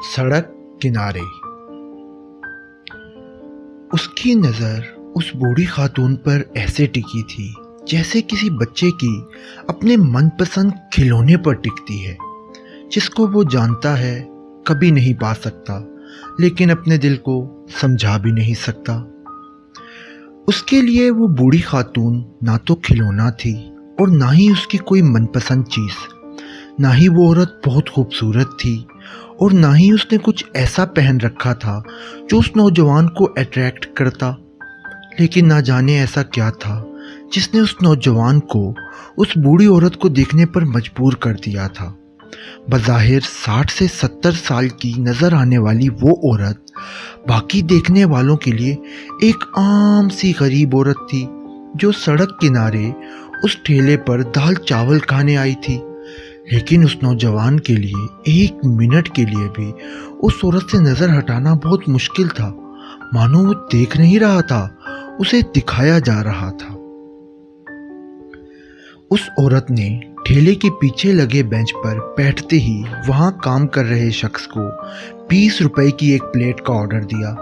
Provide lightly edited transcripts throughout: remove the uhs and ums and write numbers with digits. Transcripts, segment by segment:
سڑک کنارے۔ اس کی نظر اس بوڑھی خاتون پر ایسے ٹکی تھی جیسے کسی بچے کی اپنے من پسند کھلونے پر ٹکتی ہے، جس کو وہ جانتا ہے کبھی نہیں پا سکتا، لیکن اپنے دل کو سمجھا بھی نہیں سکتا۔ اس کے لیے وہ بوڑھی خاتون نہ تو کھلونا تھی اور نہ ہی اس کی کوئی من پسند چیز۔ نہ ہی وہ عورت بہت خوبصورت تھی اور نہ ہی اس نے کچھ ایسا پہن رکھا تھا جو اس نوجوان کو اٹریکٹ کرتا، لیکن نہ جانے ایسا کیا تھا جس نے اس نوجوان کو اس بوڑھی عورت کو دیکھنے پر مجبور کر دیا تھا۔ بظاہر 60 سے 70 سال کی نظر آنے والی وہ عورت باقی دیکھنے والوں کے لیے ایک عام سی غریب عورت تھی جو سڑک کنارے اس ٹھیلے پر دال چاول کھانے آئی تھی، لیکن اس نوجوان کے لیے ایک منٹ کے لیے بھی اس عورت سے نظر ہٹانا بہت مشکل تھا، مانو وہ دیکھ نہیں رہا تھا، اسے دکھایا جا رہا تھا۔ اس عورت نے ٹھیلے کے پیچھے لگے بینچ پر بیٹھتے ہی وہاں کام کر رہے شخص کو 20 روپے کی ایک پلیٹ کا آرڈر دیا،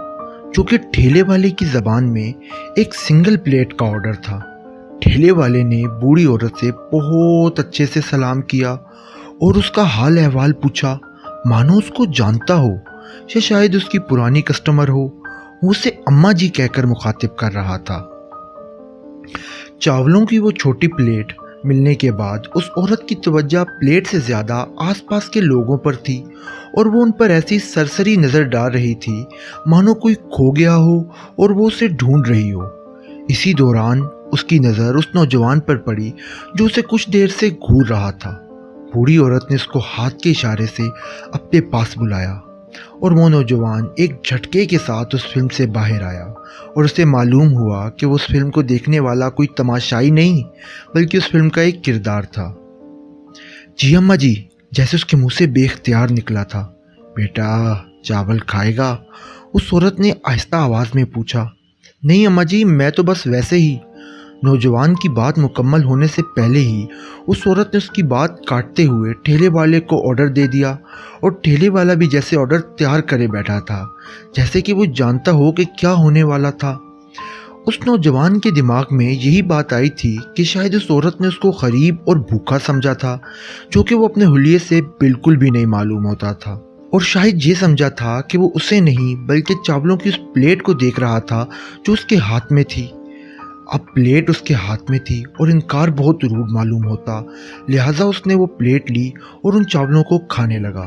جو کہ ٹھیلے والے کی زبان میں ایک سنگل پلیٹ کا آرڈر تھا۔ ٹھیلے والے نے بوڑھی عورت سے بہت اچھے سے سلام کیا اور اس کا حال احوال پوچھا، مانو اس کو جانتا ہو یا شاید اس کی پرانی کسٹمر ہو۔ وہ اسے اماں جی کہہ کر مخاطب کر رہا تھا۔ چاولوں کی وہ چھوٹی پلیٹ ملنے کے بعد اس عورت کی توجہ پلیٹ سے زیادہ آس پاس کے لوگوں پر تھی اور وہ ان پر ایسی سرسری نظر ڈال رہی تھی مانو کوئی کھو گیا ہو اور وہ اسے ڈھونڈ رہی ہو۔ اسی دوران اس کی نظر اس نوجوان پر پڑی جو اسے کچھ دیر سے گھور رہا تھا۔ بوڑھی عورت نے اس کو ہاتھ کے اشارے سے اپنے پاس بلایا اور وہ نوجوان ایک جھٹکے کے ساتھ اس فلم سے باہر آیا اور اسے معلوم ہوا کہ وہ اس فلم کو دیکھنے والا کوئی تماشائی نہیں بلکہ اس فلم کا ایک کردار تھا۔ جی اماں جی، جیسے اس کے منہ سے بے اختیار نکلا تھا۔ بیٹا چاول کھائے گا؟ اس عورت نے آہستہ آواز میں پوچھا۔ نہیں اماں جی، میں تو بس ویسے ہی۔ نوجوان کی بات مکمل ہونے سے پہلے ہی اس عورت نے اس کی بات کاٹتے ہوئے ٹھیلے والے کو آرڈر دے دیا اور ٹھیلے والا بھی جیسے آرڈر تیار کرے بیٹھا تھا، جیسے کہ وہ جانتا ہو کہ کیا ہونے والا تھا۔ اس نوجوان کے دماغ میں یہی بات آئی تھی کہ شاید اس عورت نے اس کو غریب اور بھوکا سمجھا تھا، جو کہ وہ اپنے حلیے سے بالکل بھی نہیں معلوم ہوتا تھا، اور شاید یہ سمجھا تھا کہ وہ اسے نہیں بلکہ چاولوں کی اس پلیٹ کو دیکھ رہا تھا جو اس کے ہاتھ میں تھی۔ اب پلیٹ اس کے ہاتھ میں تھی اور انکار بہت روڈ معلوم ہوتا، لہٰذا اس نے وہ پلیٹ لی اور ان چاولوں کو کھانے لگا۔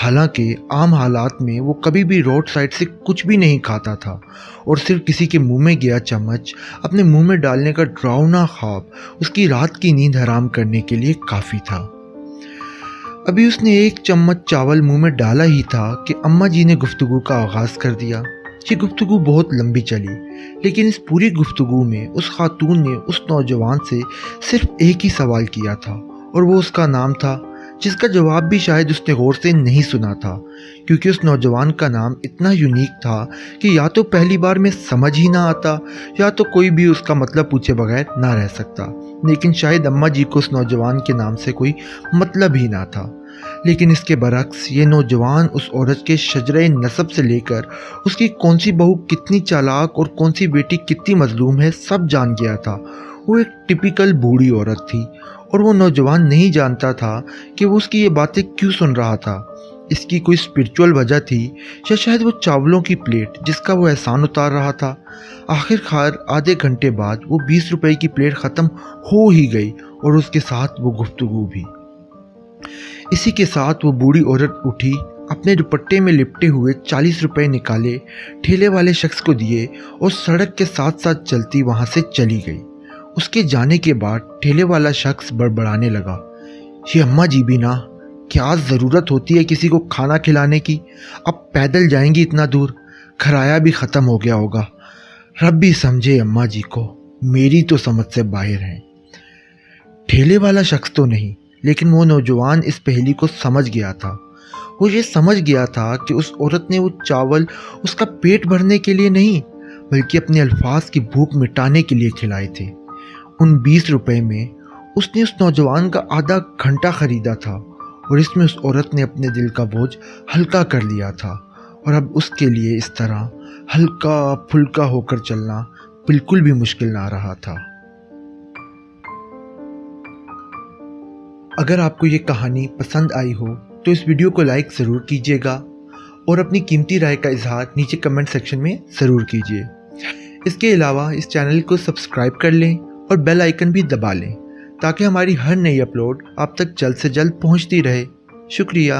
حالانکہ عام حالات میں وہ کبھی بھی روڈ سائڈ سے کچھ بھی نہیں کھاتا تھا اور صرف کسی کے منہ میں گیا چمچ اپنے منہ میں ڈالنے کا ڈراؤنا خواب اس کی رات کی نیند حرام کرنے کے لیے کافی تھا۔ ابھی اس نے ایک چمچ چاول منہ میں ڈالا ہی تھا کہ اماں جی نے گفتگو کا آغاز کر دیا۔ یہ گفتگو بہت لمبی چلی، لیکن اس پوری گفتگو میں اس خاتون نے اس نوجوان سے صرف ایک ہی سوال کیا تھا اور وہ اس کا نام تھا، جس کا جواب بھی شاید اس نے غور سے نہیں سنا تھا، کیونکہ اس نوجوان کا نام اتنا یونیک تھا کہ یا تو پہلی بار میں سمجھ ہی نہ آتا یا تو کوئی بھی اس کا مطلب پوچھے بغیر نہ رہ سکتا، لیکن شاید اماں جی کو اس نوجوان کے نام سے کوئی مطلب ہی نہ تھا۔ لیکن اس کے برعکس یہ نوجوان اس عورت کے شجرہ نسب سے لے کر اس کی کون سی بہو کتنی چالاک اور کون سی بیٹی کتنی مظلوم ہے سب جان گیا تھا۔ وہ ایک ٹپیکل بوڑھی عورت تھی اور وہ نوجوان نہیں جانتا تھا کہ وہ اس کی یہ باتیں کیوں سن رہا تھا۔ اس کی کوئی اسپرچول وجہ تھی یا شاید وہ چاولوں کی پلیٹ جس کا وہ احسان اتار رہا تھا۔ آخر کار آدھے گھنٹے بعد وہ 20 روپے کی پلیٹ ختم ہو ہی گئی اور اس کے ساتھ وہ گفتگو بھی۔ اسی کے ساتھ وہ بوڑھی عورت اٹھی، اپنے دوپٹے میں لپٹے ہوئے 40 روپے نکالے، ٹھیلے والے شخص کو دیے اور سڑک کے ساتھ ساتھ چلتی وہاں سے چلی گئی۔ اس کے جانے کے بعد ٹھیلے والا شخص بڑبڑانے لگا، یہ اماں جی بھی نا، کیا ضرورت ہوتی ہے کسی کو کھانا کھلانے کی؟ اب پیدل جائیں گی اتنا دور، کرایہ بھی ختم ہو گیا ہوگا۔ رب بھی سمجھے اماں جی کو، میری تو سمجھ سے باہر ہیں۔ ٹھیلے والا شخص تو نہیں، لیکن وہ نوجوان اس پہلی کو سمجھ گیا تھا۔ وہ یہ سمجھ گیا تھا کہ اس عورت نے وہ چاول اس کا پیٹ بھرنے کے لیے نہیں بلکہ اپنے الفاظ کی بھوک مٹانے کے لیے کھلائے تھے۔ ان 20 روپے میں اس نے اس نوجوان کا آدھا گھنٹہ خریدا تھا اور اس میں اس عورت نے اپنے دل کا بوجھ ہلکا کر لیا تھا، اور اب اس کے لیے اس طرح ہلکا پھلکا ہو کر چلنا بالکل بھی مشکل نہ رہا تھا۔ اگر آپ کو یہ کہانی پسند آئی ہو تو اس ویڈیو کو لائک ضرور کیجیے گا اور اپنی قیمتی رائے کا اظہار نیچے کمنٹ سیکشن میں ضرور کیجیے۔ اس کے علاوہ اس چینل کو سبسکرائب کر لیں اور بیل آئیکن بھی دبا لیں تاکہ ہماری ہر نئی اپلوڈ آپ تک جلد سے جلد پہنچتی رہے۔ شکریہ۔